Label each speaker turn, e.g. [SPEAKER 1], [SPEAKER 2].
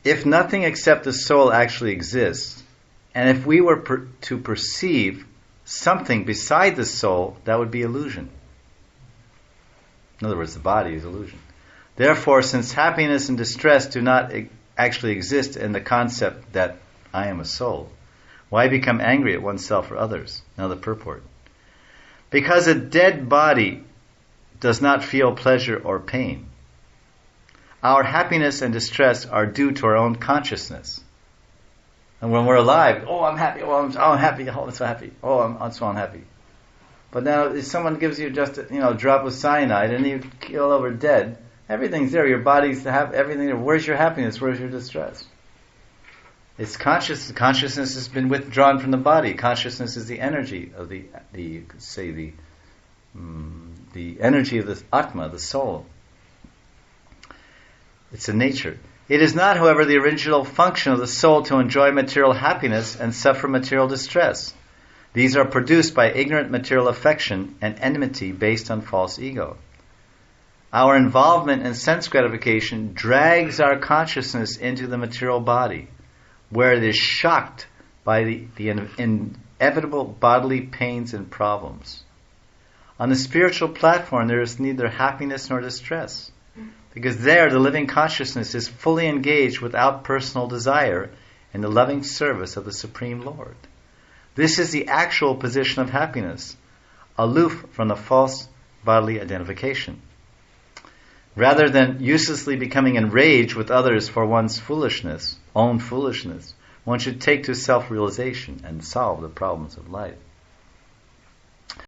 [SPEAKER 1] If nothing except the soul actually exists, and if we were to perceive something beside the soul, that would be illusion. In other words, the body is illusion. Therefore, since happiness and distress do not actually exist in the concept that I am a soul, why become angry at oneself or others? Now the purport. Because a dead body does not feel pleasure or pain. Our happiness and distress are due to our own consciousness. And when we're alive, oh, I'm happy, oh, I'm happy, oh, I'm so happy, oh, I'm so unhappy. But now, if someone gives you just a drop of cyanide and you keel over dead, everything's there. Your body's to have everything there. Where's your happiness? Where's your distress? It's conscious. Consciousness has been withdrawn from the body. Consciousness is the energy of the energy of the Atma, the soul. It's a nature. It is not, however, the original function of the soul to enjoy material happiness and suffer material distress. These are produced by ignorant material affection and enmity based on false ego. Our involvement in sense gratification drags our consciousness into the material body, where it is shocked by the inevitable bodily pains and problems. On the spiritual platform, there is neither happiness nor distress, because there the living consciousness is fully engaged without personal desire in the loving service of the Supreme Lord. This is the actual position of happiness, aloof from the false bodily identification. Rather than uselessly becoming enraged with others for one's own foolishness, one should take to self-realization and solve the problems of life.